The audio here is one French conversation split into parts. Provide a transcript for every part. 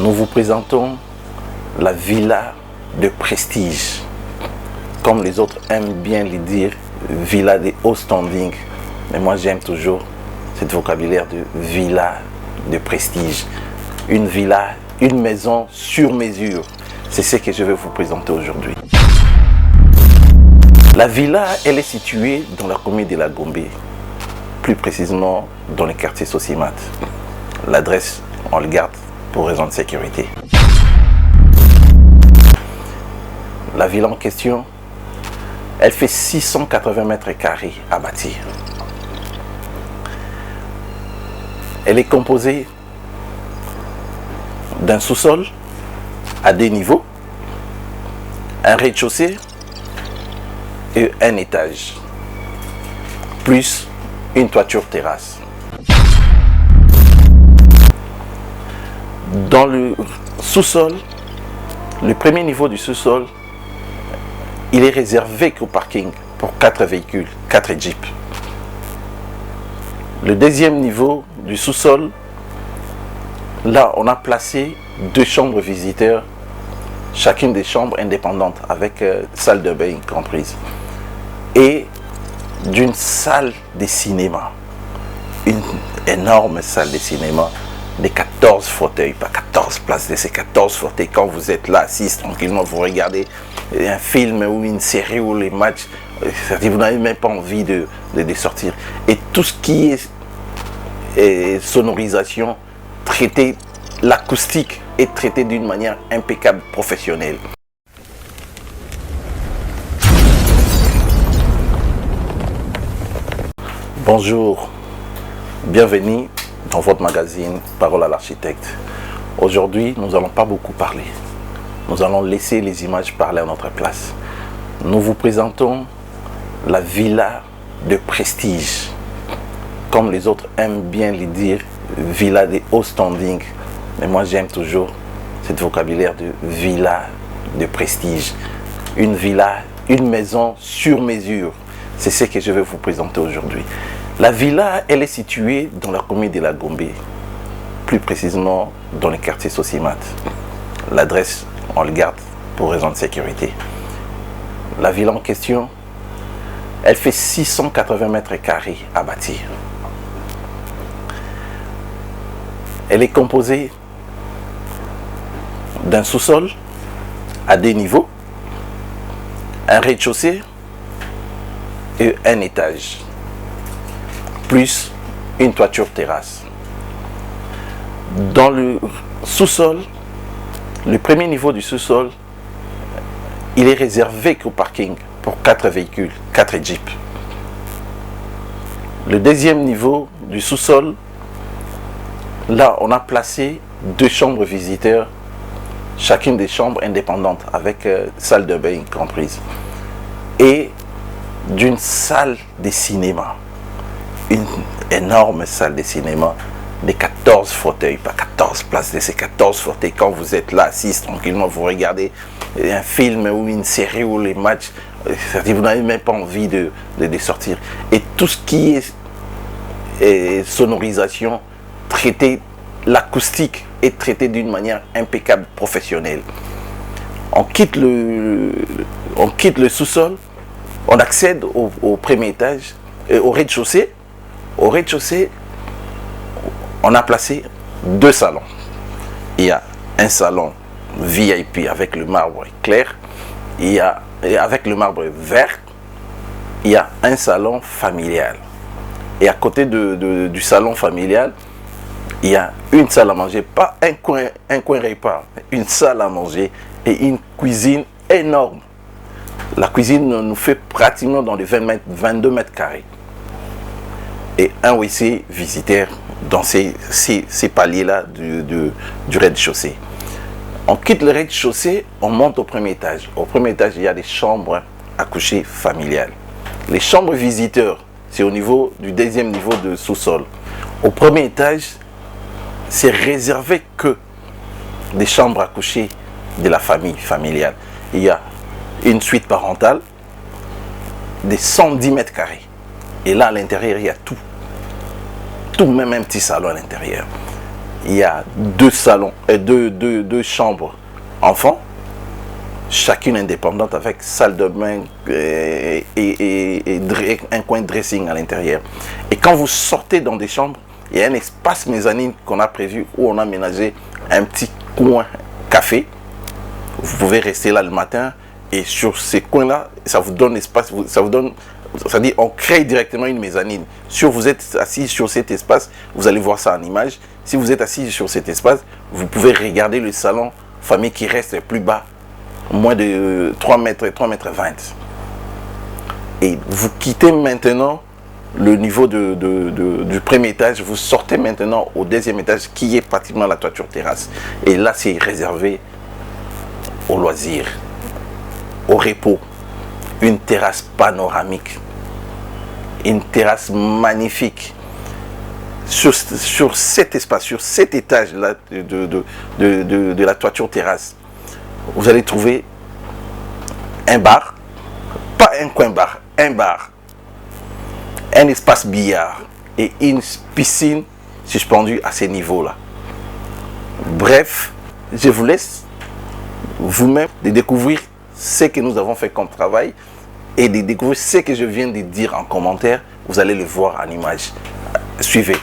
Nous vous présentons la villa de prestige. Comme les autres aiment bien le dire, villa de haut standing. Mais moi j'aime toujours ce vocabulaire de villa de prestige. Une villa, une maison sur mesure. C'est ce que je vais vous présenter aujourd'hui. La villa, elle est située dans la commune de La Gombe, plus précisément dans le quartier Sosimat. L'adresse, on le garde pour raison de sécurité. La villa en question, elle fait 680 mètres carrés à bâtir. Elle est composée d'un sous-sol à 2 niveaux, un rez-de-chaussée et un étage, plus une toiture terrasse. Dans le sous-sol, le premier niveau du sous-sol, il est réservé qu'au parking pour 4 véhicules, 4 jeeps. Le deuxième niveau du sous-sol, là on a placé 2 chambres visiteurs, chacune des chambres indépendantes avec salle de bain comprise, et d'une salle de cinéma, une énorme salle de cinéma de 14 fauteuils, pas 14 places, de ces 14 fauteuils. Quand vous êtes là, assis tranquillement, vous regardez un film ou une série ou les matchs, vous n'avez même pas envie de sortir. Et tout ce qui est sonorisation, traité, l'acoustique est traité d'une manière impeccable, professionnelle. Bonjour, bienvenue dans votre magazine Parole à l'architecte. Aujourd'hui, nous n'allons pas beaucoup parler. Nous allons laisser les images parler à notre place. Nous vous présentons la villa de prestige. Comme les autres aiment bien le dire, villa de haut standing. Mais moi j'aime toujours ce vocabulaire de villa de prestige. Une villa, une maison sur mesure. C'est ce que je vais vous présenter aujourd'hui. La villa, elle est située dans la commune de La Gombe, plus précisément dans le quartier Sosimat. L'adresse, on le garde pour raison de sécurité. La villa en question, elle fait 680 mètres carrés à bâtir. Elle est composée d'un sous-sol à 2 niveaux, un rez-de-chaussée et un étage, plus une toiture terrasse. Dans le sous-sol, le premier niveau du sous-sol, il est réservé qu'au parking pour 4 véhicules, 4 jeeps. Le deuxième niveau du sous-sol, là on a placé 2 chambres visiteurs, chacune des chambres indépendantes avec salle de bain comprise, et d'une salle de cinéma, une énorme salle de cinéma de 14 fauteuils, pas 14 places, de ces 14 fauteuils. Quand vous êtes là, assis tranquillement, vous regardez un film ou une série ou les matchs, vous n'avez même pas envie de sortir. Et tout ce qui est sonorisation, traité, l'acoustique est traité d'une manière impeccable, professionnelle. On quitte le sous-sol, on accède au premier étage, et au rez-de-chaussée. Au rez-de-chaussée, on a placé 2 salons. Il y a un salon VIP avec le marbre clair, et avec le marbre vert, il y a un salon familial. Et à côté du salon familial, il y a une salle à manger, pas un coin repas, une salle à manger et une cuisine énorme. La cuisine nous fait pratiquement dans les 22 mètres carrés. Et un WC visiteur dans ces paliers-là du rez-de-chaussée. On quitte le rez-de-chaussée, on monte au premier étage. Au premier étage, il y a des chambres à coucher familiales. Les chambres visiteurs, c'est au niveau du deuxième niveau de sous-sol. Au premier étage, c'est réservé que des chambres à coucher de la famille familiale. Il y a une suite parentale de 110 mètres carrés. Et là, à l'intérieur, il y a tout. Tout, même un petit salon à l'intérieur. il y a deux salons, deux chambres enfants, chacune indépendante avec salle de bain et un coin dressing à l'intérieur. Et quand vous sortez dans des chambres, il y a un espace mezzanine qu'on a prévu où on a aménagé un petit coin café. Vous pouvez rester là le matin et sur ces coins-là, ça vous donne espace, ça vous donne, c'est-à-dire on crée directement une mezzanine. Si vous êtes assis sur cet espace, vous allez voir ça en image. Si vous êtes assis sur cet espace, vous pouvez regarder le salon famille qui reste plus bas, moins de 3 mètres, 3 mètres 20. Et vous quittez maintenant le niveau du premier étage, vous sortez maintenant au deuxième étage qui est pratiquement la toiture terrasse. Et là, c'est réservé au loisir, au repos. Une terrasse panoramique, une terrasse magnifique. Sur cet espace, sur cet étage-là de la toiture terrasse, vous allez trouver un bar, pas un coin bar, un bar, un espace billard et une piscine suspendue à ces niveaux-là. Bref, je vous laisse vous-même de découvrir ce que nous avons fait comme travail et de découvrir ce que je viens de dire en commentaire. Vous allez le voir en image. Suivez.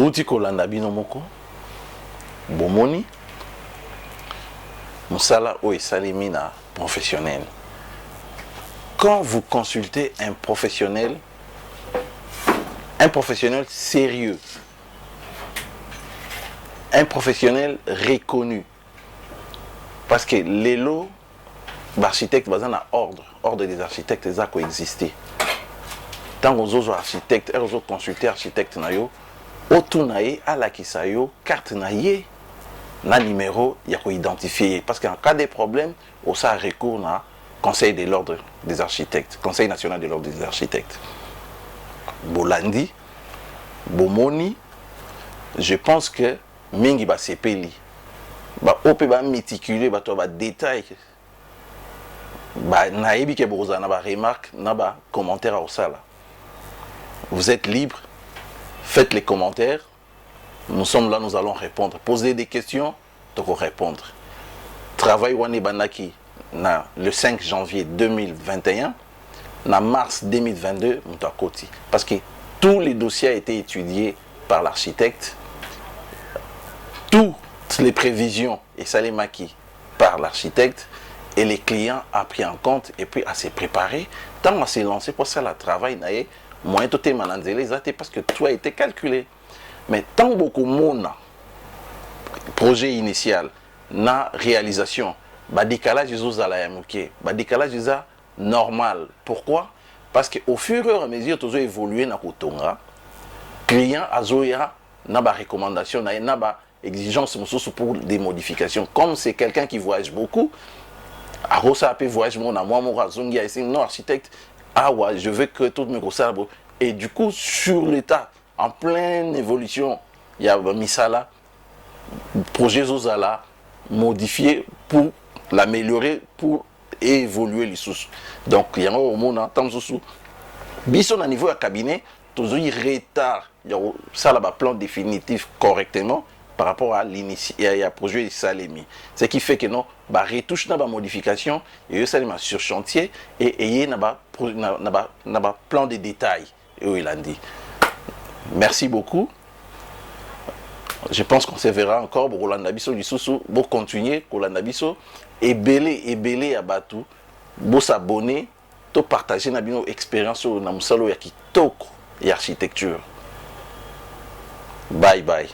bouti kolanda bino moko bomoni musala o esalemi na professionnel. Quand vous consultez un professionnel sérieux, un professionnel reconnu, parce que les lots d'architectes basés dans ordre des architectes, ils ont coexisté. Tant que vous architectes, vous consultez architecte nayo, otunaye à la kisayo, carte naye, na numéro, il y a identifié. Parce qu'en cas de problème, on a recours na Conseil de l'ordre des architectes, Conseil national de l'ordre des architectes. Bolandi, Bomoni, je pense que mingi ba sepeli, ba ope ba méticulé, ba to ba détail, ba naebi ke boza na ba remarque, na ba commentaire au sala. Vous êtes libre, faites les commentaires. Nous sommes là, nous allons répondre. Posez des questions, donc répondre. Travail Wani Banaki le 5 janvier 2021, en mars 2022, parce que tous les dossiers ont été étudiés par l'architecte, toutes les prévisions et salémaki par l'architecte, et les clients ont pris en compte et puis à se préparer. Tant à se lancer pour ça, le travail, moyen tout est parce que tout a été calculé. Mais tant beaucoup de monde, projet initial, na réalisation, bah décalage décalage normal. Pourquoi? Parce qu'au fur et à mesure que tu évolué na kotonga, client azoya na ba recommandation na ba exigence pour des modifications. Comme c'est quelqu'un qui voyage beaucoup, arosa peut voyager mon moi mon razongi non architecte, ah ouais, je veux que tout me ressemble. Et du coup sur l'état en pleine évolution, il y a misala projet Zozala modifié pour l'améliorer, pour évoluer les sous. Donc il y a un moment tant sous bison à niveau à cabinet, toujours il retard, il y a ça là plan définitif correctement par rapport à l'initial à projet Salemi. Ce qui fait que non bah retouche na ba modification et ça les sur chantier et na ba plan de détails et il a dit. Merci beaucoup. Je pense qu'on se verra encore pour Rolanda Bisso du Soussou, pour continuer Rolanda Bisso et belé à Batou, pour s'abonner, pour partager nos expériences sur Namusalo et Kitoko et architecture. Bye bye.